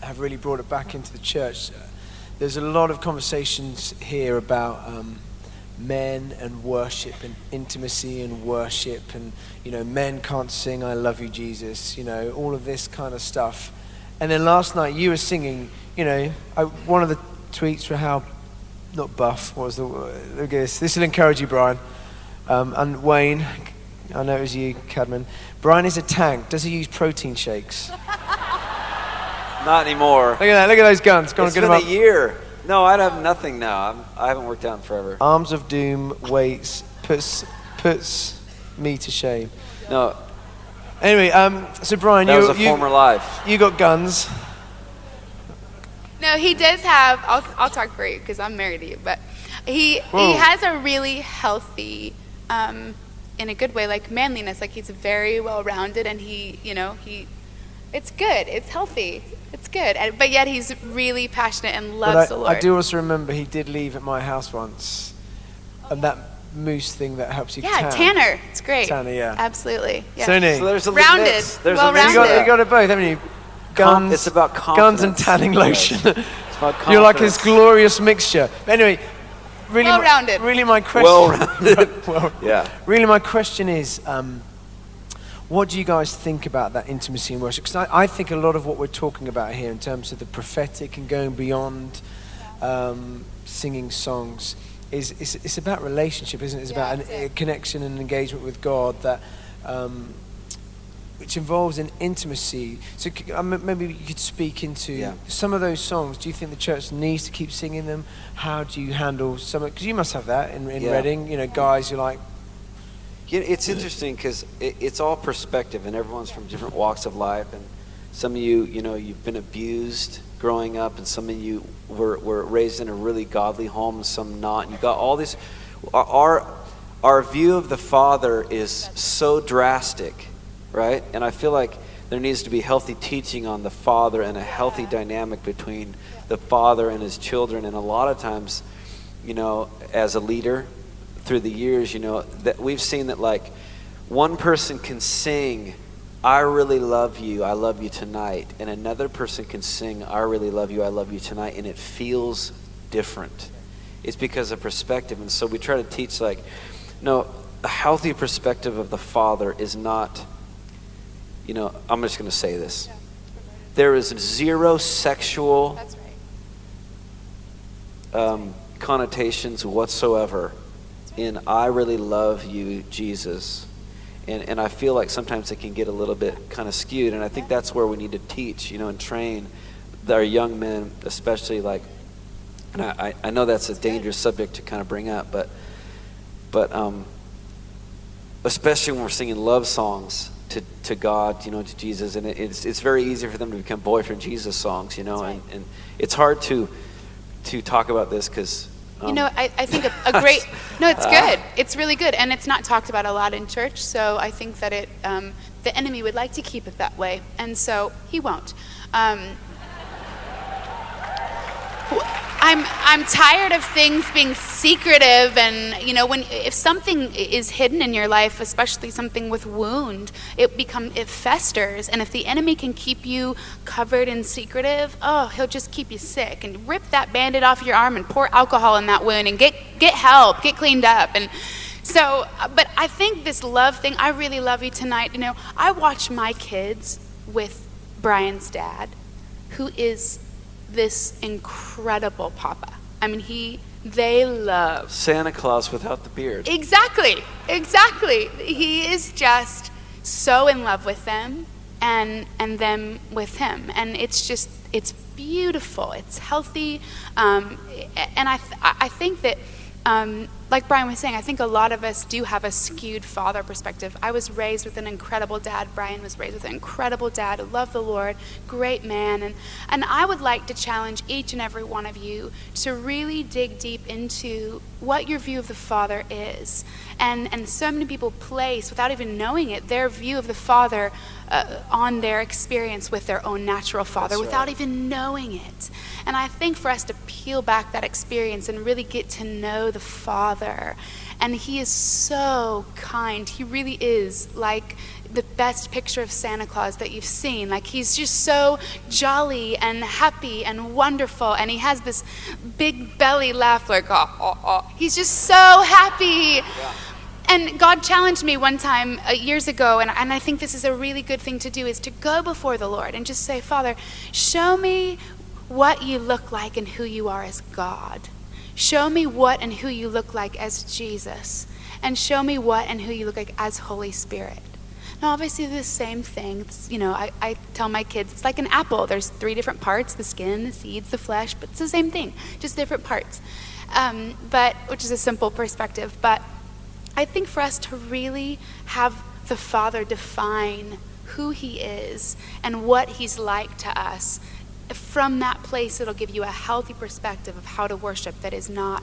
have really brought it back into the church, there's a lot of conversations here about men and worship and intimacy and worship, and men can't sing "I love you, Jesus," all of this kind of stuff. And then last night you were singing, one of the tweets for how not buff was the look at this will encourage you, Brian, and Wayne, I know it was you, Cadman. Brian is a tank. Does he use protein shakes? Not anymore. Look at that. Look at those guns. Go on, get them up. It's been a year. No, I'd have nothing now. I haven't worked out in forever. Arms of doom waits puts me to shame. No. Anyway, so Brian, that was a former life. You got guns. No, he does have. I'll talk for you because I'm married to you, but he has a really healthy, in a good way, like manliness. Like he's very well rounded, and he it's good. It's healthy. It's good. But yet he's really passionate and loves the Lord. I do also remember he did leave at my house once, and that moose thing that helps you tan. Tanner. It's great. Tanner, yeah. Absolutely. Yeah. So there's a rounded. Mix. There's well-rounded. You got it both, haven't you? Guns. It's about confidence. Guns and tanning lotion. It's about confidence. You're like this glorious mixture. But anyway, really, well-rounded. Really, my question. Well-rounded. Yeah. Really, my question is, what do you guys think about that intimacy in worship? Because I think a lot of what we're talking about here in terms of the prophetic and going beyond singing songs it's about relationship, isn't it? It's about a connection and engagement with God that which involves an intimacy. So maybe you could speak into some of those songs. Do you think the church needs to keep singing them? How do you handle some? Because you must have that in Reading. Guys, you're like. It's interesting because it's all perspective, and everyone's from different walks of life. And some of you, you've been abused growing up, and some of you were raised in a really godly home, and some not. And you got all these. Our view of the Father is so drastic, right? And I feel like there needs to be healthy teaching on the Father and a healthy dynamic between the Father and his children. And a lot of times, as a leader, through the years, that we've seen that like one person can sing, I really love you tonight, and another person can sing, I really love you tonight, and it feels different. It's because of perspective. And so we try to teach like, no, a healthy perspective of the Father is not, I'm just going to say this. There is zero sexual connotations whatsoever in I really love you, Jesus. And I feel like sometimes it can get a little bit kind of skewed. And I think that's where we need to teach, and train our young men, especially like, and I know that's a dangerous subject to kind of bring up, but especially when we're singing love songs to God, to Jesus, and it's very easy for them to become boyfriend Jesus songs, and it's hard to talk about this because I think a great it's good. It's really good, and it's not talked about a lot in church. So I think that the enemy would like to keep it that way, and so he won't. I'm tired of things being secretive, and if something is hidden in your life, especially something with wound, it festers, and if the enemy can keep you covered and secretive, he'll just keep you sick. And rip that Band-Aid off your arm and pour alcohol in that wound and get help, get cleaned up. And So, but I think this love thing, I really love you tonight. You know, I watch my kids with Brian's dad, who is this incredible papa. I mean, they love Santa Claus without the beard. Exactly. He is just so in love with them and them with him. And it's beautiful. It's healthy. And I think that, like Brian was saying, I think a lot of us do have a skewed father perspective. I was raised with an incredible dad. Brian was raised with an incredible dad who loved the Lord, great man. And I would like to challenge each and every one of you to really dig deep into what your view of the Father is. And so many people place, without even knowing it, their view of the Father on their experience with their own natural father. That's without right. even knowing it. And I think for us to peel back that experience and really get to know the Father, and he is so kind. He really is like the best picture of Santa Claus that you've seen. Like, he's just so jolly and happy and wonderful, and he has this big belly laugh like, oh, oh, oh. He's just so happy. Yeah. And God challenged me one time years ago, and I think this is a really good thing to do, is to go before the Lord and just say, Father, show me what you look like and who you are as God. Show me what and who you look like as Jesus. And show me what and who you look like as Holy Spirit. Now, obviously, the same thing. It's, you know, I tell my kids, it's like an apple. There's 3 different parts, the skin, the seeds, the flesh, but it's the same thing, just different parts. Which is a simple perspective. But I think for us to really have the Father define who he is and what he's like to us, from that place, it'll give you a healthy perspective of how to worship that is not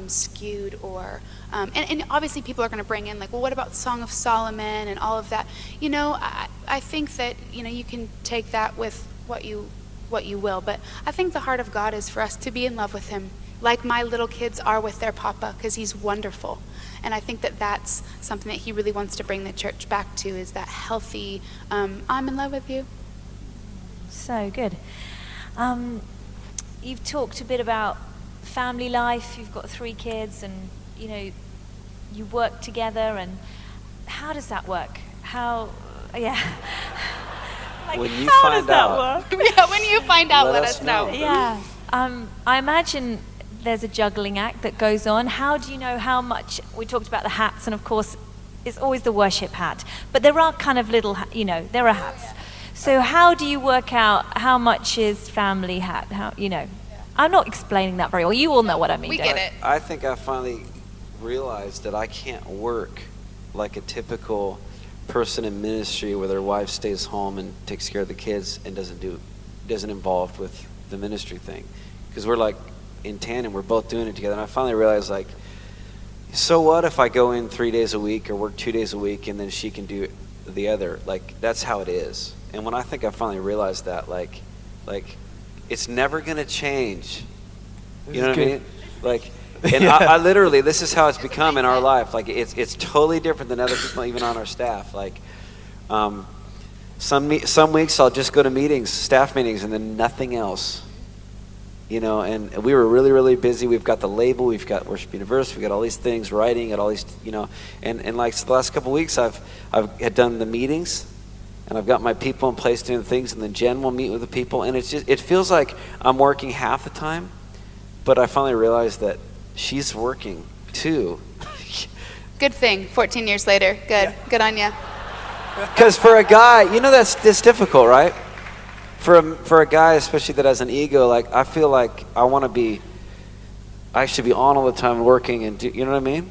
skewed or... And obviously people are going to bring in like, well, what about Song of Solomon and all of that? You know, I think that, you know, you can take that with what you will. But I think the heart of God is for us to be in love with him, like my little kids are with their papa, because he's wonderful. And I think that that's something that he really wants to bring the church back to, is that healthy, I'm in love with you. So good. You've talked a bit about family life. You've got 3 kids, and you know, you work together. And how does that work? Yeah. Like, when you find out, yeah, when you find out, let us know. Yeah. I imagine there's a juggling act that goes on. How do you know how much? We talked about the hats, and of course, it's always the worship hat. But there are kind of little, there are hats. So how do you work out how much is family hat? I'm not explaining that very well. You all know what I mean. We get it. I think I finally realized that I can't work like a typical person in ministry where their wife stays home and takes care of the kids and doesn't involve with the ministry thing. Because we're like in tandem, we're both doing it together. And I finally realized, like, so what if I go in 3 days a week or work 2 days a week and then she can do the other? Like, that's how it is. And when I think I finally realized that, like it's never going to change. You know what I mean? Like, and yeah. I literally, this is how it's become in our life. Like, it's totally different than other people, even on our staff. Like, some weeks I'll just go to meetings, staff meetings, and then nothing else. You know, and we were really, really busy. We've got the label, we've got Worship University, we've got all these things, writing, got all these, and like the last couple of weeks I've had done the meetings, and I've got my people in place doing things, and then Jen will meet with the people, and it feels like I'm working half the time, but I finally realized that she's working too. Good thing, 14 years later. Good. Yeah. Good on you. Because for a guy, that's difficult, right? For a guy, especially that has an ego, like, I feel like I should be on all the time working and do, you know what I mean?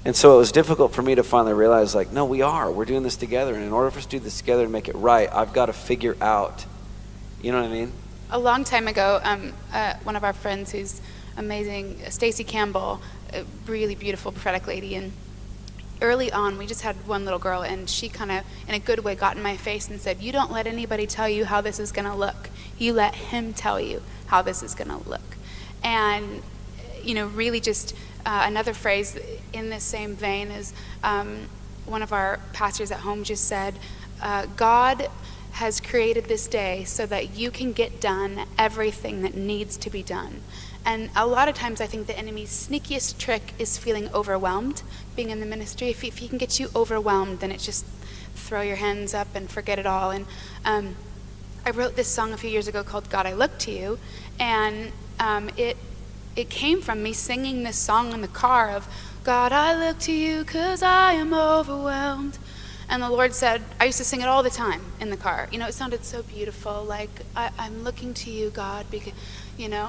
And so it was difficult for me to finally realize, like, no, we're doing this together. And in order for us to do this together and make it right, I've got to figure out, you know what I mean? A long time ago, one of our friends who's amazing, Stacy Campbell, a really beautiful prophetic lady, and early on, we just had one little girl, and she kind of, in a good way, got in my face and said, you don't let anybody tell you how this is going to look. You let him tell you how this is going to look. And, really just another phrase in this same vein is one of our pastors at home just said, God has created this day so that you can get done everything that needs to be done. And a lot of times I think the enemy's sneakiest trick is feeling overwhelmed, being in the ministry. If he can get you overwhelmed, then it's just throw your hands up and forget it all. And I wrote this song a few years ago called God, I Look to You. And it came from me singing this song in the car of, God, I look to you 'cause I am overwhelmed. And the Lord said, I used to sing it all the time in the car. You know, it sounded so beautiful, like, I'm looking to you, God, because, you know.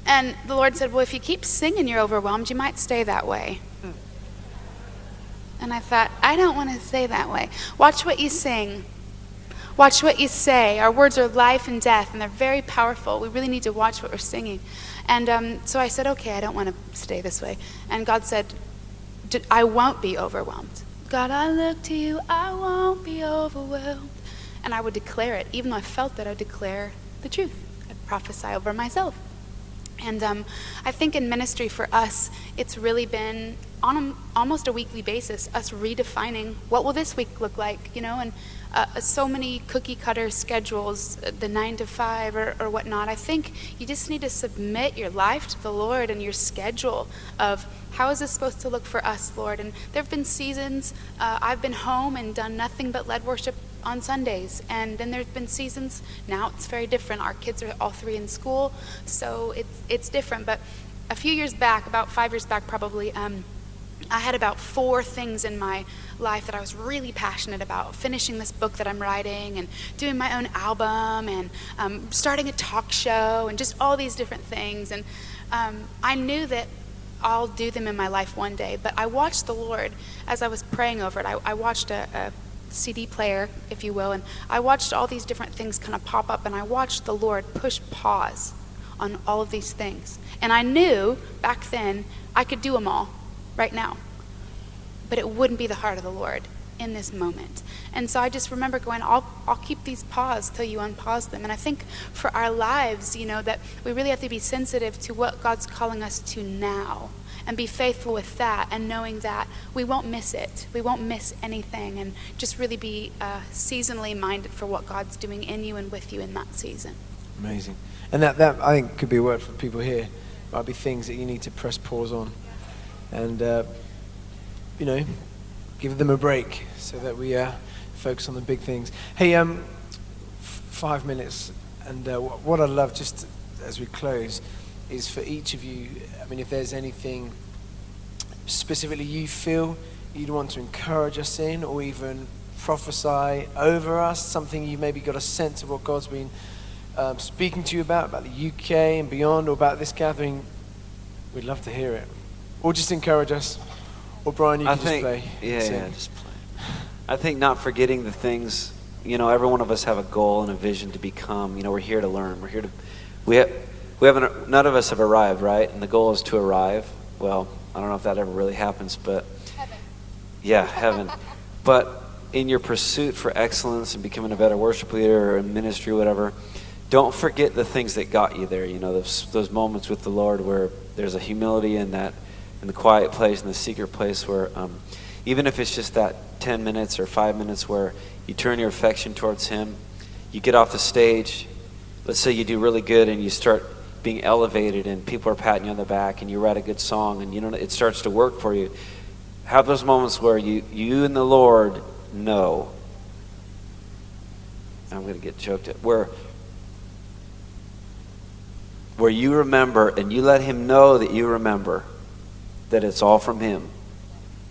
And the Lord said, well, if you keep singing you're overwhelmed, you might stay that way. And I thought, I don't want to stay that way. Watch what you sing. Watch what you say. Our words are life and death, and they're very powerful. We really need to watch what we're singing. And so I said, okay, I don't want to stay this way. And God said, I won't be overwhelmed. God, I look to you, I won't be overwhelmed. And I would declare it. Even though I felt that, I would declare the truth. I'd prophesy over myself. And I think in ministry for us, it's really been on almost a weekly basis, us redefining what will this week look like, you know, and so many cookie cutter schedules, the 9 to 5 or whatnot. I think you just need to submit your life to the Lord and your schedule of how is this supposed to look for us, Lord? And there have been seasons I've been home and done nothing but led worship on Sundays. And then there's been seasons, now it's very different. Our kids are all 3 in school, so it's different. But a few years back, about 5 years back probably, I had about 4 things in my life that I was really passionate about. Finishing this book that I'm writing, and doing my own album, and starting a talk show, and just all these different things. And I knew that I'll do them in my life one day. But I watched the Lord as I was praying over it. I watched a CD player, if you will, and I watched all these different things kind of pop up, and I watched the Lord push pause on all of these things. And I knew back then I could do them all right now, but it wouldn't be the heart of the Lord in this moment. And so I just remember going, I'll keep these paused till you unpause them. And I think for our lives, you know, that we really have to be sensitive to what God's calling us to now, and be faithful with that, and knowing that we won't miss it. We won't miss anything, and just really be seasonally minded for what God's doing in you and with you in that season. Amazing. And that I think could be a word for people here. Might be things that you need to press pause on, and you know, give them a break so that we focus on the big things. Hey, 5 minutes, and what I'd love, just as we close, is for each of you, I mean, if there's anything specifically you feel you'd want to encourage us in, or even prophesy over us, something you maybe got a sense of what God's been speaking to you about the UK and beyond, or about this gathering, we'd love to hear it. Or just encourage us. Or Brian, you can just play. Yeah, just play. I think not forgetting the things, you know, every one of us have a goal and a vision to become. You know, we're here to learn. We're here to, we haven't, none of us have arrived, right? And the goal is to arrive. Well, I don't know if that ever really happens, but Heaven. Yeah, heaven. But in your pursuit for excellence and becoming a better worship leader or in ministry, whatever, don't forget the things that got you there. You know, those moments with the Lord where there's a humility in that, in the quiet place, in the secret place, where even if it's just that 10 minutes or 5 minutes where you turn your affection towards Him, you get off the stage, let's say you do really good and you start being elevated and people are patting you on the back and you write a good song and, you know, it starts to work for you. Have those moments where you and the Lord know. I'm going to get choked up. Where you remember and you let Him know that you remember that it's all from Him,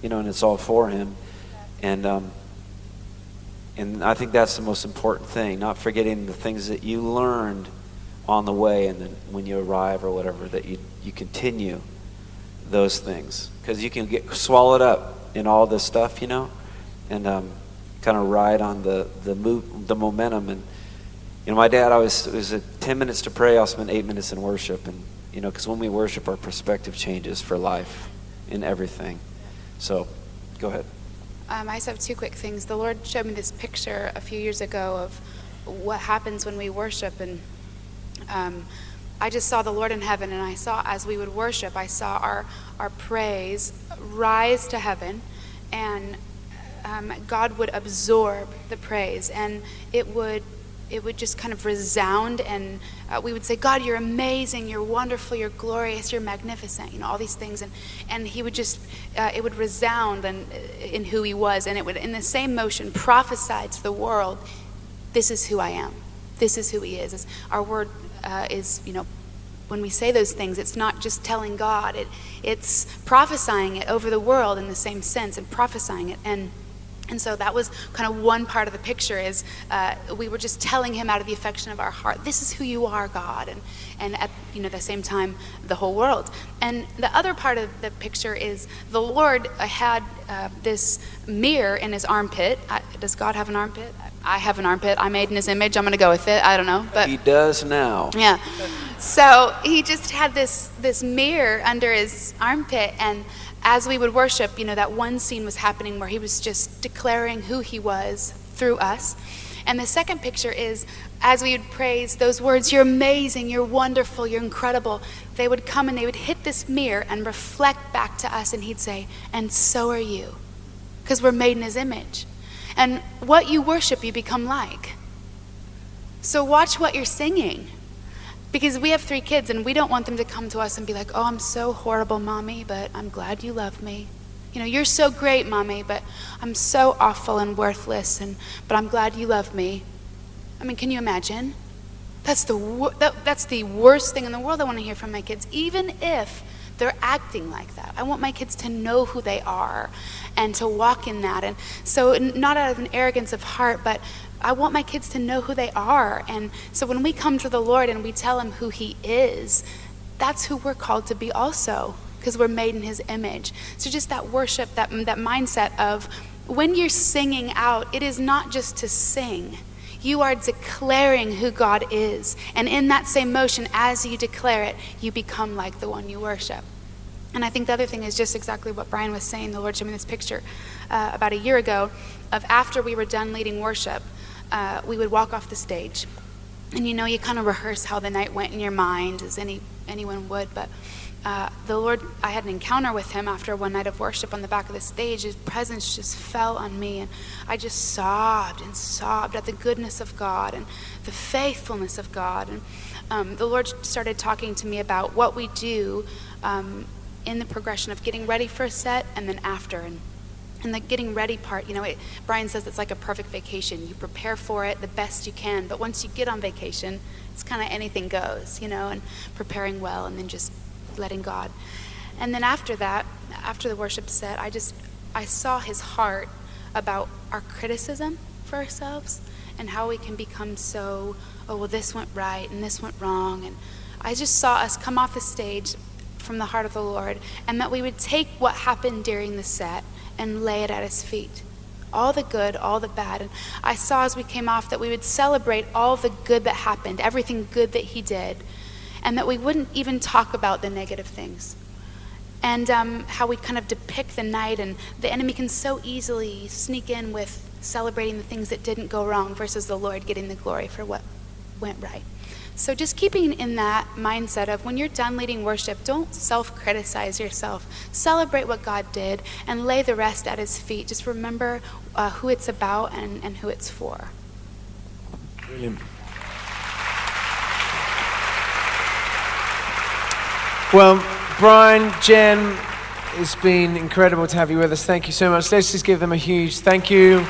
you know, and it's all for Him. And I think that's the most important thing, not forgetting the things that you learned on the way, and then when you arrive or whatever, that you continue those things. Because you can get swallowed up in all this stuff, you know, and kind of ride on the momentum. And, you know, my dad always, it was 10 minutes to pray, I'll spend 8 minutes in worship. And, you know, because when we worship, our perspective changes for life in everything. So, go ahead. I just have 2 quick things. The Lord showed me this picture a few years ago of what happens when we worship. And I just saw the Lord in heaven, and I saw, as we would worship, I saw our praise rise to heaven, and God would absorb the praise, and it would it would just kind of resound, and we would say, God, you're amazing, you're wonderful, you're glorious, you're magnificent, all these things. And he would just, it would resound in who he was, and it would, in the same motion, prophesy to the world, this is who I am. This is who he is. Our word is, when we say those things, it's not just telling God, it's prophesying it over the world in the same sense, and prophesying it. And so that was kind of one part of the picture, is we were just telling him out of the affection of our heart, this is who you are, God, and at the same time, the whole world. And the other part of the picture is the Lord had this mirror in his armpit. Does God have an armpit? I have an armpit. I made in his image. I'm going to go with it. I don't know. But he does now. Yeah. So he just had this mirror under his armpit, and as we would worship, that one scene was happening where he was just declaring who he was through us. And the second picture is, as we would praise those words, you're amazing, you're wonderful, you're incredible, they would come and they would hit this mirror and reflect back to us, and he'd say, and so are you, because we're made in his image. And what you worship, you become like. So watch what you're singing. Because we have 3 kids, and we don't want them to come to us and be like, oh, I'm so horrible, Mommy, but I'm glad you love me. You're so great, Mommy, but I'm so awful and worthless, but I'm glad you love me. I mean, can you imagine? That's the worst thing in the world I want to hear from my kids, even if they're acting like that. I want my kids to know who they are and to walk in that. And so not out of an arrogance of heart, but I want my kids to know who they are. And so when we come to the Lord and we tell him who he is, that's who we're called to be also, because we're made in his image. So just that worship, that mindset of when you're singing out, it is not just to sing. You are declaring who God is. And in that same motion, as you declare it, you become like the one you worship. And I think the other thing is just exactly what Brian was saying. The Lord showed me this picture about a year ago of after we were done leading worship, we would walk off the stage. And you kind of rehearse how the night went in your mind, as anyone would. But the Lord, I had an encounter with him after one night of worship on the back of the stage. His presence just fell on me, and I just sobbed and sobbed at the goodness of God and the faithfulness of God. And the Lord started talking to me about what we do in the progression of getting ready for a set and then after. And the getting ready part, Brian says it's like a perfect vacation. You prepare for it the best you can, but once you get on vacation, it's kind of anything goes, and preparing well and then just letting God. And then after that, after the worship set, I saw his heart about our criticism for ourselves and how we can become so, oh, well, this went right and this went wrong. And I just saw us come off the stage from the heart of the Lord, and that we would take what happened during the set and lay it at his feet. All the good, all the bad. And I saw as we came off that we would celebrate all the good that happened, everything good that he did, and that we wouldn't even talk about the negative things. And how we kind of depict the night, and the enemy can so easily sneak in with celebrating the things that didn't go wrong versus the Lord getting the glory for what went right. So just keeping in that mindset of when you're done leading worship, don't self-criticize yourself. Celebrate what God did and lay the rest at his feet. Just remember who it's about and who it's for. Brilliant. Well, Brian, Jen, it's been incredible to have you with us. Thank you so much. Let's just give them a huge thank you.